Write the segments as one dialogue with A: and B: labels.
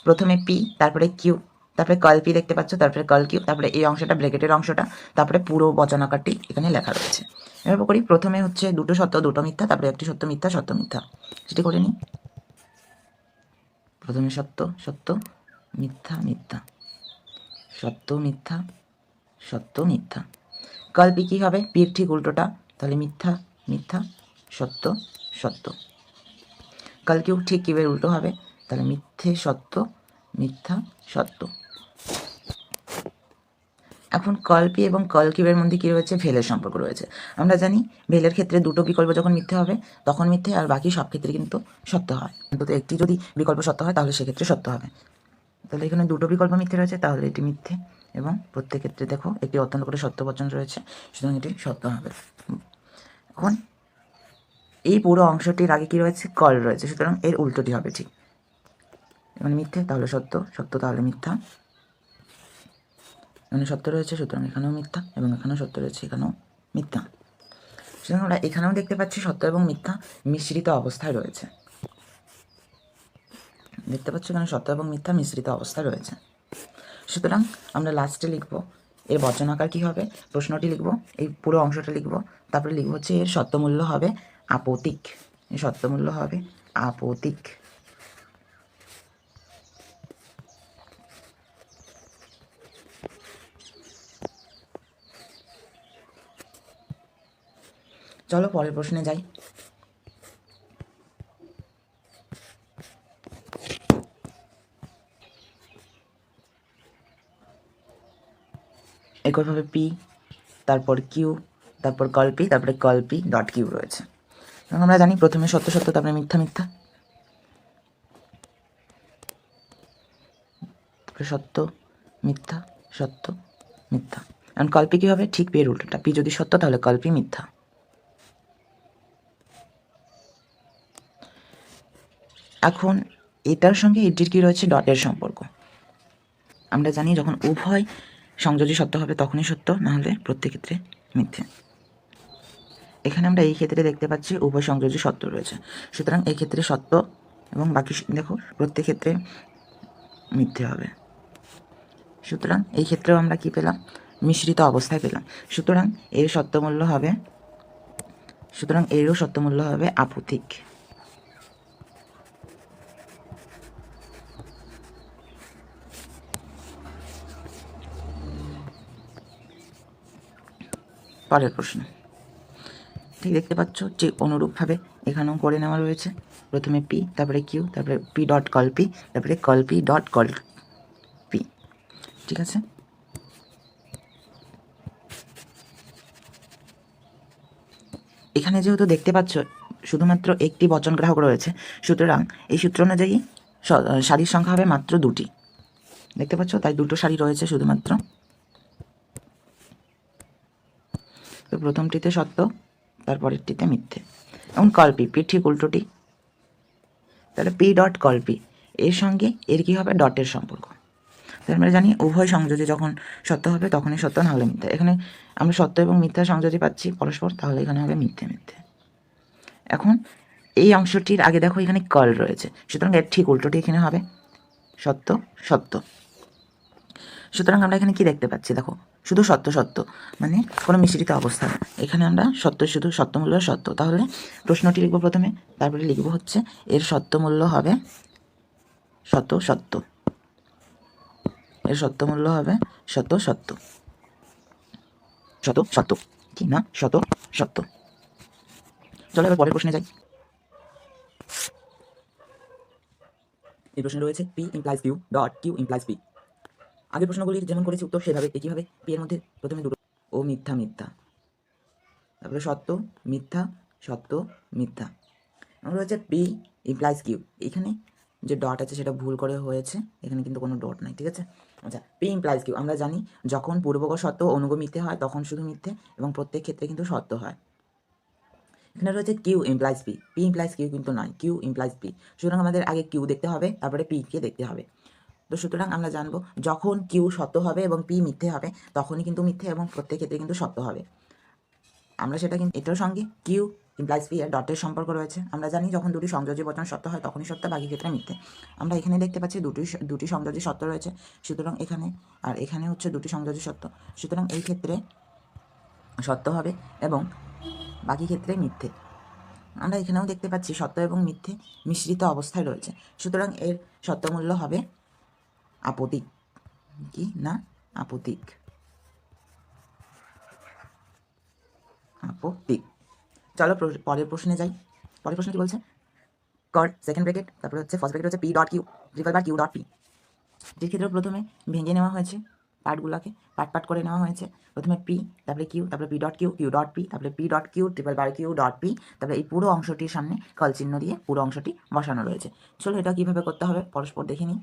A: প্রথমে পি, তারপরে কিউ, তারপরে কল পি দেখতে পাচ্ছ, তারপরে কল কিউ, তারপরে এই অংশটা ব্র্যাকেটের অংশটা, তারপরে পুরো বচনাকারটি এখানে লেখা রয়েছে। এভাবে করি, প্রথমে হচ্ছে দুটো সত্য দুটো মিথ্যা, তারপরে একটি সত্য মিথ্যা সত্য মিথ্যা, সেটি করে নিই। প্রথমে সত্য সত্য মিথ্যা মিথ্যা সত্য মিথ্যা সত্য মিথ্যা। কল পি কী হবে? পির ঠিক উল্টোটা, তাহলে মিথ্যা মিথ্যা সত্য সত্য। কল কিউ ঠিক কিউয়ের উল্টো হবে, তাহলে মিথ্যে সত্য মিথ্যা সত্য। এখন কল পি এবং কল কিউবের মধ্যে কী রয়েছে? ভেলের সম্পর্ক রয়েছে। আমরা জানি ভেলের ক্ষেত্রে দুটো বিকল্প যখন মিথ্যে হবে তখন মিথ্যে, আর বাকি সব ক্ষেত্রে কিন্তু সত্য হয়। অন্তত একটি যদি বিকল্প সত্য হয় তাহলে সেক্ষেত্রে সত্য হবে। তাহলে এখানে দুটো বিকল্প মিথ্যে রয়েছে, তাহলে এটি মিথ্যে, এবং প্রত্যেক ক্ষেত্রে দেখো একটি অত্যন্ত করে সত্য বচন রয়েছে, সুতরাং এটি সত্য হবে। এখন এই পুরো অংশটির আগে কী রয়েছে? কল রয়েছে, সুতরাং এর উল্টোটি হবে ঠিক। এখানে মিথ্যে তাহলে সত্য, সত্য তাহলে মিথ্যা। এখানে সত্য রয়েছে সুতরাং এখানেও মিথ্যা, এবং এখানেও সত্য রয়েছে এখানেও মিথ্যা। সুতরাং আমরা এখানেও দেখতে পাচ্ছি সত্য এবং মিথ্যা মিশ্রিত অবস্থায় রয়েছে। দেখতে পাচ্ছি এখানে সত্য এবং মিথ্যা মিশ্রিত অবস্থায় রয়েছে। সুতরাং আমরা লাস্টে লিখব এর বচনাকার কী হবে? প্রশ্নটি লিখব, এই পুরো অংশটা লিখব, তারপরে লিখব হচ্ছে এর সত্যমূল্য হবে আপতিক। এর সত্যমূল্য হবে আপতিক। চলো পরের প্রশ্নে যাই। একইভাবে পি, তারপর কিউ, তারপর কল পি, তারপরে কল পি ডট কিউ রয়েছে। এবং আমরা জানি প্রথমে সত্য সত্য, তারপরে মিথ্যা মিথ্যা, তারপরে সত্য মিথ্যা সত্য মিথ্যা। এখন কল পি কী হবে? ঠিক পি এর উল্টোটা। পি যদি সত্য তাহলে কল পি মিথ্যা। এখন এটার সঙ্গে এটির কী রয়েছে? ডটের সম্পর্ক। আমরা জানি যখন উভয় সংযোজী সত্য হবে তখনই সত্য, নাহলে প্রত্যেক ক্ষেত্রে মিথ্যে। এখানে আমরা এই ক্ষেত্রে দেখতে পাচ্ছি উভয় সংযোজী সত্য রয়েছে, সুতরাং এই ক্ষেত্রে সত্য, এবং বাকি দেখো প্রত্যেক ক্ষেত্রে মিথ্যে হবে। সুতরাং এই ক্ষেত্রেও আমরা কি পেলাম? মিশ্রিত অবস্থায় পেলাম। সুতরাং এর সত্যমূল্য হবে, সুতরাং এরও সত্যমূল্য হবে আপতিক। পরের প্রশ্ন ঠিক দেখতে পাচ্ছ যে অনুরূপভাবে এখানেও করে নেওয়া রয়েছে। প্রথমে পি, তারপরে কিউ, তারপরে পি ডট কল পি, তারপরে call P dot call P. ঠিক আছে, এখানে যেহেতু দেখতে পাচ্ছ শুধুমাত্র একটি বচন গ্রাহক রয়েছে, সুতরাং এই সূত্র অনুযায়ী সারির সংখ্যা হবে মাত্র দুটি। দেখতে পাচ্ছ, তাই দুটো সারি রয়েছে শুধুমাত্র। তো প্রথমটিতে সত্য, তারপরেরটিতে মিথ্যে। এবং কলপি, পি ঠিক উল্টোটি, তাহলে পি ডট কলপি, এর সঙ্গে এর কী হবে? ডটের সম্পর্ক। তাহলে আমরা জানি উভয় সংযোজী যখন সত্য হবে তখনই সত্য, না হলে মিথ্যা। এখানে আমরা সত্য এবং মিথ্যা সংযোজী পাচ্ছি পরস্পর, তাহলে এখানে হবে মিথ্যে মিথ্যে। এখন এই অংশটির আগে দেখো এখানে কল রয়েছে, সুতরাং এর ঠিক উল্টোটি এখানে হবে সত্য সত্য। সুতরাং আমরা এখানে কি দেখতে পাচ্ছি? দেখো শুধু সত্য সত্য, মানে কোনো মিশ্রিত অবস্থা। এখানে আমরা সত্য শুধু সত্যমূল্য সত্য, তাহলে প্রশ্নটি লিখবো প্রথমে, তারপরে লিখবো হচ্ছে এর সত্যমূল্য হবে সত্য সত্য। এর সত্যমূল্য হবে সত্য সত্য শত সত্য, কি না শত সত্য। চলো এবার পরের প্রশ্নে যাই। এই প্রশ্নে রয়েছে P implies Q dot Q implies P. আগের প্রশ্নগুলির যেমন করেছি উত্তর সেভাবে একইভাবে পি এর মধ্যে প্রথমে দুটো ও মিথ্যা মিথ্যা, তারপরে সত্য মিথ্যা সত্য মিথ্যা। আমরা হচ্ছে পি ইমপ্লাইজ কিউ, এখানে যে ডট আছে সেটা ভুল করে হয়েছে, এখানে কিন্তু কোনো ডট নাই। ঠিক আছে, আচ্ছা পি ইমপ্লাইজ কিউ, আমরা জানি যখন পূর্বগ সত্য অনুগ মিথ্যে হয় তখন শুধু মিথ্যে, এবং প্রত্যেক ক্ষেত্রে কিন্তু সত্য হয়। এখানে রয়েছে Q implies P, P implies Q কিন্তু নয়, কিউ ইমপ্লাইজ পি। সুতরাং আমাদের আগে কিউ দেখতে হবে, তারপরে পি কে দেখতে হবে। তো সুতরাং আমরা জানবো যখন কিউ সত্য হবে এবং পি মিথ্যে হবে তখনই কিন্তু মিথ্যে, এবং প্রত্যেক ক্ষেত্রে কিন্তু সত্য হবে। আমরা সেটা কিন্তু এটার সঙ্গে কিউ ইমপ্লাইজ পি এর ডটের সম্পর্ক রয়েছে। আমরা জানি যখন দুটি সংযোজী বচন সত্য হয় তখনই সত্য, বাকি ক্ষেত্রে মিথ্যে। আমরা এখানে দেখতে পাচ্ছি দুটি সংযোজী সত্য রয়েছে, সুতরাং এখানে আর এখানে হচ্ছে দুটি সংযোজী সত্য, সুতরাং এই ক্ষেত্রে সত্য হবে এবং বাকি ক্ষেত্রে মিথ্যে। আমরা এখানেও দেখতে পাচ্ছি সত্য এবং মিথ্যে মিশ্রিত অবস্থায় রয়েছে, সুতরাং এর সত্যমূল্য হবে আপতিক। কি না? আপতিক। আপতিক। চলো পরের প্রশ্নে যাই। পরের প্রশ্ন কি বলছে? কর সেকেন্ড ব্র্যাকেট, তারপরে হচ্ছে ফার্স্ট ব্র্যাকেট হচ্ছে P dot Q triple bar Q dot P. যে ক্ষেত্রে প্রথমে ভেঙে নেওয়া হয়েছে পার্টগুলোকে, পার্ট করে নেওয়া হয়েছে। প্রথমে পি, তারপরে কিউ, তারপরে P dot Q, Q dot P, তারপরে P dot Q triple bar Q dot P, তারপরে এই পুরো অংশটির সামনে কল চিহ্ন দিয়ে পুরো অংশটি বসানো রয়েছে। চলো এটা কীভাবে করতে হবে পরস্পর দেখে নিই।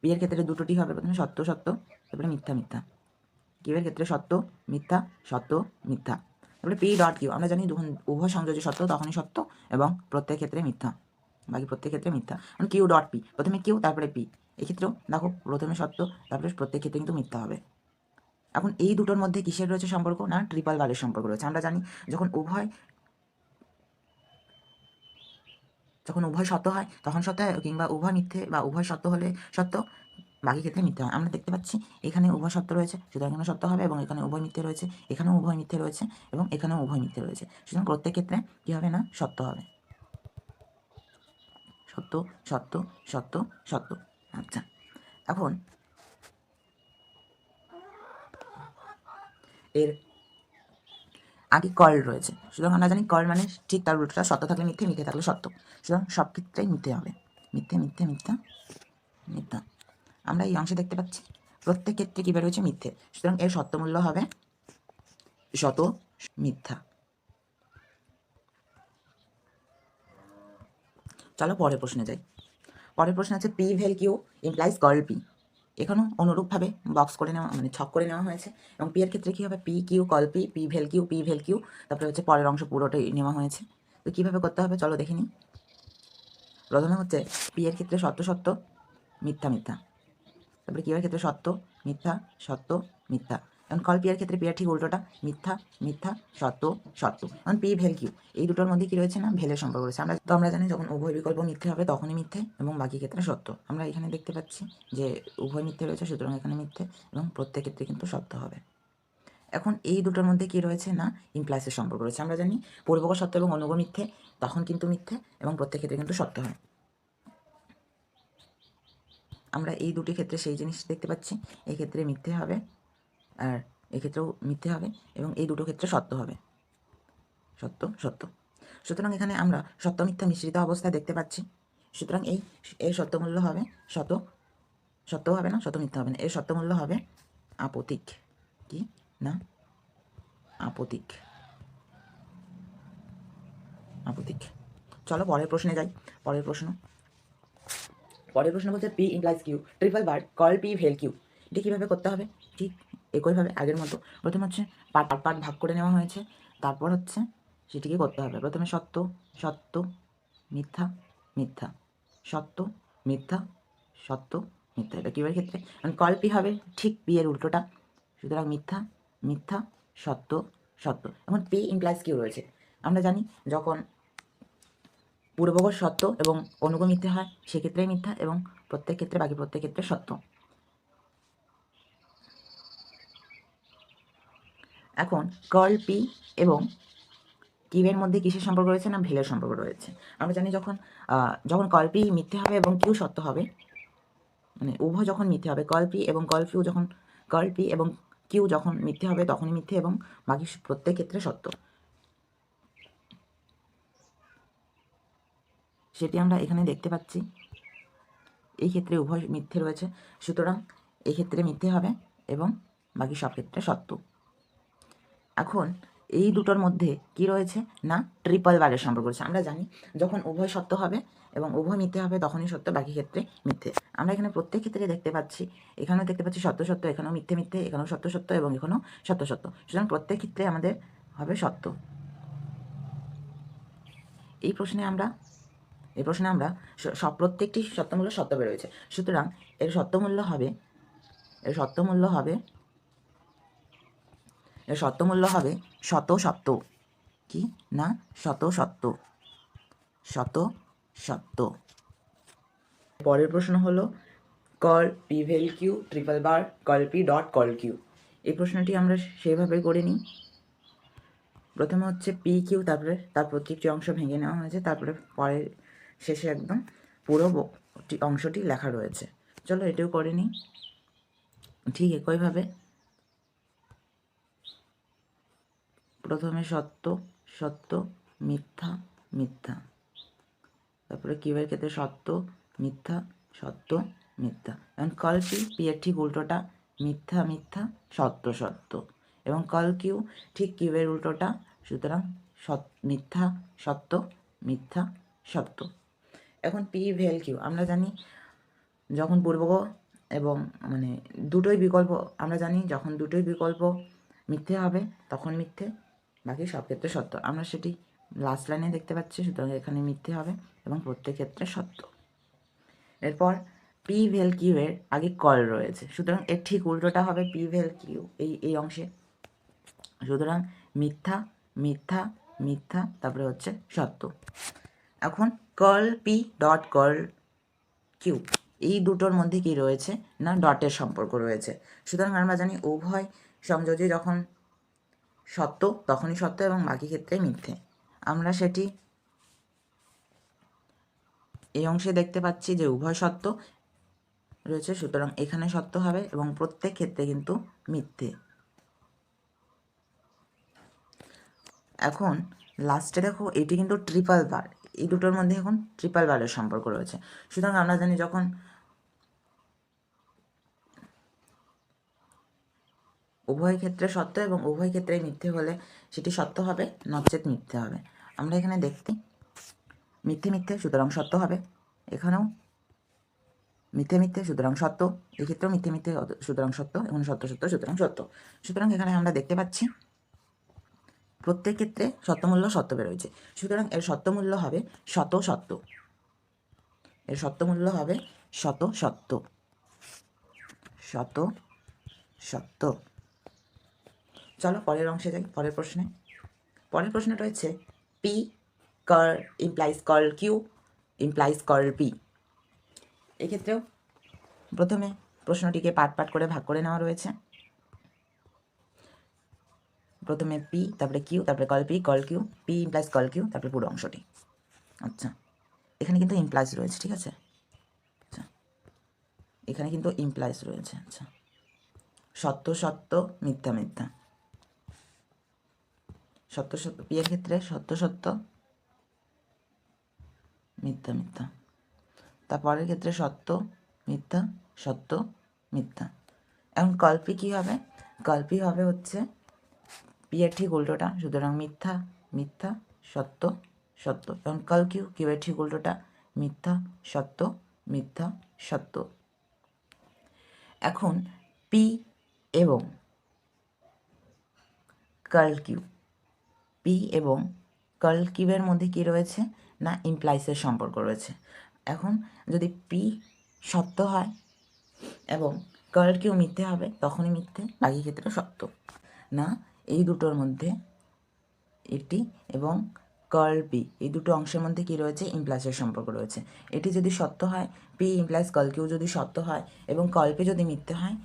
A: পি এর ক্ষেত্রে দুটোটি হবে, প্রথমে সত্য সত্য, তারপরে মিথ্যা মিথ্যা। কিউ এর ক্ষেত্রে সত্য মিথ্যা সত্য মিথ্যা। তারপরে পি ডট কিউ, আমরা জানি যখন উভয় সংযোজী সত্য তখনই সত্য এবং প্রত্যেক ক্ষেত্রে মিথ্যা, বাকি প্রত্যেক ক্ষেত্রে মিথ্যা। মানে কিউ ডট পি, প্রথমে কিউ তারপরে পি, এক্ষেত্রেও দেখো প্রথমে সত্য তারপরে প্রত্যেক ক্ষেত্রে কিন্তু মিথ্যা হবে। এখন এই দুটোর মধ্যে কিসের রয়েছে সম্পর্ক? না ট্রিপল বারের সম্পর্ক রয়েছে। আমরা জানি যখন উভয় সত্য হয় তখন সত্য হয়, কিংবা উভয় মিথ্যে বা উভয় সত্য হলে সত্য, বাকি ক্ষেত্রে মিথ্যে হয়। আমরা দেখতে পাচ্ছি এখানে উভয় সত্য রয়েছে, সুতরাং এখানে সত্য হবে, এবং এখানে উভয় মিথ্যে রয়েছে, এখানেও উভয় মিথ্যে রয়েছে, এবং এখানেও উভয় মিথ্যে রয়েছে, সুতরাং প্রত্যেক ক্ষেত্রে কী হবে? না সত্য হবে। সত্য সত্য সত্য সত্য। আচ্ছা, এখন এর আগে কর্ল রয়েছে, সুতরাং আমরা জানি কর্ল মানে ঠিক তার উল্টোটা, সত্য থাকলে মিথ্যে, মিথ্যে থাকলে সত্য, সুতরাং সব ক্ষেত্রেই মিথ্যে হবে। মিথ্যে মিথ্যে মিথ্যা মিথ্যা। আমরা এই অংশে দেখতে পাচ্ছি প্রত্যেক ক্ষেত্রে কী বেরোচ্ছে? মিথ্যে, সুতরাং এর সত্যমূল্য হবে শত মিথ্যা। চলো পরের প্রশ্নে যাই। পরের প্রশ্ন আছে পি ভেল কিউ ইমপ্লাইজ কার্ল পি। এখানেও অনুরূপভাবে বক্স করে নেওয়া, মানে ছক করে নেওয়া হয়েছে, এবং পি এর ক্ষেত্রে কী হবে? পি কিউ কল পি, পি ভেল কিউ, তারপরে হচ্ছে পরের অংশ পুরোটাই নেওয়া হয়েছে। তো কীভাবে করতে হবে চলো দেখে নিই। প্রথমে হচ্ছে পি এর ক্ষেত্রে সত্য সত্য মিথ্যা মিথ্যা, তারপরে কিউ এর ক্ষেত্রে সত্য মিথ্যা সত্য মিথ্যা। এখন কল পি এর ক্ষেত্রে পি এর ঠিক উল্টোটা, মিথ্যা মিথ্যা সত্য সত্য। এখন পি ভেল কিউ, এই দুটোর মধ্যে কী রয়েছে? না ভেলের সম্পর্ক রয়েছে। আমরা জানি যখন উভয় বিকল্প মিথ্যে হবে তখনই মিথ্যে এবং বাকি ক্ষেত্রে সত্য। আমরা এখানে দেখতে পাচ্ছি যে উভয় মিথ্যে রয়েছে, সুতরাং এখানে মিথ্যে এবং প্রত্যেক ক্ষেত্রে কিন্তু সত্য হবে। এখন এই দুটোর মধ্যে কী রয়েছে? না ইমপ্লাইসের সম্পর্ক রয়েছে। আমরা জানি পূর্বক সত্য এবং অনুগ মিথ্যে, তখন কিন্তু মিথ্যে এবং প্রত্যেক ক্ষেত্রে কিন্তু সত্য হয়। আমরা এই দুটি ক্ষেত্রে সেই জিনিস দেখতে পাচ্ছি, এই ক্ষেত্রে মিথ্যে হবে আর এক্ষেত্রেও মিথ্যে হবে, এবং এই দুটো ক্ষেত্রে সত্য হবে, সত্য সত্য। সুতরাং এখানে আমরা সত্য মিথ্যা মিশ্রিত অবস্থায় দেখতে পাচ্ছি, সুতরাং এর সত্যমূল্য হবে সত্য হবে না, শত মিথ্যা হবে না, এর সত্যমূল্য হবে আপতিক। কি না? আপতিক। আপতিক। চলো পরের প্রশ্নে যাই। পরের প্রশ্ন বলছে P implies Q triple bar কল পি ভেল কিউ। এটি কীভাবে করতে হবে? ঠিক একইভাবে আগের মতো, প্রথমে হচ্ছে পার্ট ভাগ করে নেওয়া হয়েছে, তারপর হচ্ছে সেটিকে করতে হবে। প্রথমে সত্য সত্য মিথ্যা মিথ্যা সত্য মিথ্যা সত্য মিথ্যা। এটা কিউয়ের ক্ষেত্রে কল পি হবে ঠিক পি এর উল্টোটা, সুতরাং মিথ্যা মিথ্যা সত্য সত্য। এখন পি ইমপ্লাইজ কিউ রয়েছে, আমরা জানি যখন পূর্ববর্তী সত্য এবং অনুগ মিথ্যে হয় সেক্ষেত্রেই মিথ্যা এবং প্রত্যেক ক্ষেত্রে বাকি প্রত্যেক ক্ষেত্রে সত্য। এখন কার্ল পি এবং কিউয়ের মধ্যে কিসের সম্পর্ক রয়েছে? না ভেলের সম্পর্ক রয়েছে। আমরা জানি যখন কার্ল পি মিথ্যে হবে এবং কিউ সত্য হবে, মানে উভয় যখন মিথ্যে হবে, কার্ল পি এবং কিউ যখন মিথ্যে হবে তখনই মিথ্যে এবং বাকি প্রত্যেক ক্ষেত্রে সত্য। সেটি আমরা এখানে দেখতে পাচ্ছি, এই ক্ষেত্রে উভয় মিথ্যে রয়েছে, সুতরাং এই ক্ষেত্রে মিথ্যে হবে এবং বাকি সব ক্ষেত্রে সত্য। এখন এই দুটোর মধ্যে কি রয়েছে? না ট্রিপল বারের সম্পর্ক রয়েছে। আমরা জানি যখন উভয় সত্য হবে এবং উভয় মিথ্যে হবে তখনই সত্য, বাকি ক্ষেত্রে মিথ্যে। আমরা এখানে প্রত্যেক ক্ষেত্রে দেখতে পাচ্ছি, এখানেও দেখতে পাচ্ছি সত্য সত্য, এখানেও মিথ্যে মিথ্যে, এখানেও সত্য সত্য এবং এখানেও সত্য সত্য, সুতরাং প্রত্যেক ক্ষেত্রে আমাদের হবে সত্য। এই প্রশ্নে আমরা সব প্রত্যেকটি সত্যমূল্য সত্য বেরোয়েছে, সুতরাং এর সত্যমূল্য হবে এর সত্যমূল্য হবে শত সত্য, কি না শত সত্য, শত সত্য। পরের প্রশ্ন হলো কল পি ভেল কিউ ট্রিপল বার কল পি ডট কল কিউ। এই প্রশ্নটি আমরা সেইভাবে করে নিই। প্রথমে হচ্ছে পি কিউ, তারপরে তার প্রত্যেকটি অংশ ভেঙে নেওয়া হয়েছে, তারপরে পরের শেষে একদম পুরো অংশটি লেখা রয়েছে। চলো এটাও করে নিই ঠিক একইভাবে। প্রথমে সত্য সত্য মিথ্যা মিথ্যা, তারপরে কিউয়ের ক্ষেত্রে সত্য মিথ্যা সত্য মিথ্যা। এবং কল পি, পি এর ঠিক উল্টোটা মিথ্যা মিথ্যা সত্য সত্য, এবং কল কিউ ঠিক কিউয়ের উল্টোটা, সুতরাং মিথ্যা সত্য মিথ্যা সত্য। এখন পি ভেল কিউ আমরা জানি যখন পূর্বক এবং মানে দুটোই বিকল্প, আমরা জানি যখন দুটোই বিকল্প মিথ্যে হবে তখন মিথ্যে, বাকি সব ক্ষেত্রে সত্য। আমরা সেটি লাস্ট লাইনে দেখতে পাচ্ছি, সুতরাং এখানে মিথ্যে হবে এবং প্রত্যেক ক্ষেত্রে সত্য। এরপর পি ভেল কিউ এর আগে কল রয়েছে, সুতরাং এর ঠিক উল্টোটা হবে পি ভেল কিউ এই অংশে, সুতরাং মিথ্যা মিথ্যা মিথ্যা, তারপরে হচ্ছে সত্য। এখন call P dot call Q, এই দুটোর মধ্যে কি রয়েছে না ডটের সম্পর্ক রয়েছে, সুতরাং আমরা জানি উভয় সংযোজী যখন সত্য তখনই সত্য এবং বাকি ক্ষেত্রে মিথ্যে। আমরা সেটি এই অংশে দেখতে পাচ্ছি যে উভয় সত্য রয়েছে, সুতরাং এখানে সত্য হবে এবং প্রত্যেক ক্ষেত্রে কিন্তু মিথ্যে। এখন লাস্টে দেখো এটি কিন্তু ট্রিপল বার, এই দুটোর মধ্যে এখন ট্রিপল বারের সম্পর্ক রয়েছে, সুতরাং আমরা জানি যখন উভয় ক্ষেত্রে সত্য এবং উভয় ক্ষেত্রে মিথ্যে হলে সেটি সত্য হবে নচেত মিথ্যে হবে। আমরা এখানে দেখতে মিথ্যে মিথ্যে সুতরাং সত্য হবে, এখানেও মিথ্যে মিথ্যে সুতরাং সত্য, এক্ষেত্রেও মিথ্যে মিথ্যে সুতরাং সত্য, এবং সত্য সত্য সুতরাং সত্য। সুতরাং এখানে আমরা দেখতে পাচ্ছি প্রত্যেক ক্ষেত্রে সত্যমূল্য সত্য বেরোয়েছে, সুতরাং এর সত্যমূল্য হবে শত সত্য, এর সত্যমূল্য হবে শত সত্য, শত সত্য। চলো পরের অংশে যাই, পরের প্রশ্নে। পরের প্রশ্নটা রয়েছে পি কার implies curl Q implies curl P. এক্ষেত্রেও প্রথমে প্রশ্নটিকে পার্ট পার্ট করে ভাগ করে নেওয়া রয়েছে। প্রথমে পি, তারপরে কিউ, তারপরে call P call Q, P implies call Q, তারপরে পুরো অংশটি। আচ্ছা, এখানে কিন্তু ইমপ্লাইজ রয়েছে, ঠিক আছে। আচ্ছা, এখানে কিন্তু ইমপ্লাইজ রয়েছে। আচ্ছা, সত্য সত্য মিথ্যা মিথ্যা, সত্য সত্য পি এর ক্ষেত্রে সত্য সত্য মিথ্যা মিথ্যা, তারপরের ক্ষেত্রে সত্য মিথ্যা সত্য মিথ্যা। এখন কল্পি কী হবে, কল্পি হবে হচ্ছে পি এর ঠিক উল্টোটা, সুতরাং মিথ্যা মিথ্যা সত্য সত্য। এবং কল কিউ, কিউ এর ঠিক উল্টোটা মিথ্যা সত্য মিথ্যা সত্য। এখন পি এবং কার্ল কিউ, পি এবং কার্ল কিউয়ের মধ্যে কি রয়েছে না ইমপ্লাইসের সম্পর্ক রয়েছে। এখন যদি পি সত্য হয় এবং কার্ল কিউ মিথ্যে হবে তখনই মিথ্যে, বাকি ক্ষেত্রে সত্য। না এই দুটোর মধ্যে এটি এবং কার্ল পি এই দুটো অংশের মধ্যে কি রয়েছে ইমপ্লাইসের সম্পর্ক রয়েছে। এটি যদি সত্য হয়, পি ইমপ্লাইস কার্ল কিউ যদি সত্য হয় এবং কার্ল পি যদি মিথ্যে হয়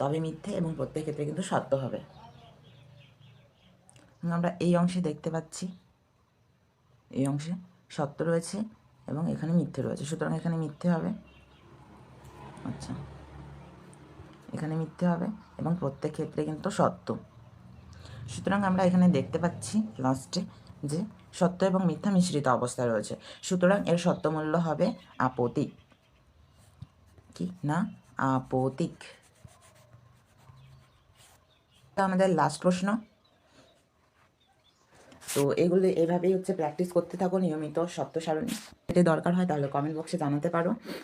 A: তবে মিথ্যে এবং প্রত্যেক ক্ষেত্রে কিন্তু সত্য হবে। আমরা এই অংশে দেখতে পাচ্ছি এই অংশে সত্য রয়েছে এবং এখানে মিথ্যে রয়েছে, সুতরাং এখানে মিথ্যে হবে। আচ্ছা, এখানে মিথ্যে হবে এবং প্রত্যেক ক্ষেত্রে কিন্তু সত্য, সুতরাং আমরা এখানে দেখতে পাচ্ছি লাস্টে যে সত্য এবং মিথ্যা মিশ্রিত অবস্থায় রয়েছে, সুতরাং এর সত্যমূল্য হবে আপতিক, কি না আপতিক। আমাদের লাস্ট প্রশ্ন। তো এগুলো এইভাবেই হচ্ছে প্র্যাকটিস করতে থাকো নিয়মিত সত্য সারণী। যদি দরকার হয় তাহলে কমেন্ট বক্সে জানাতে পারো।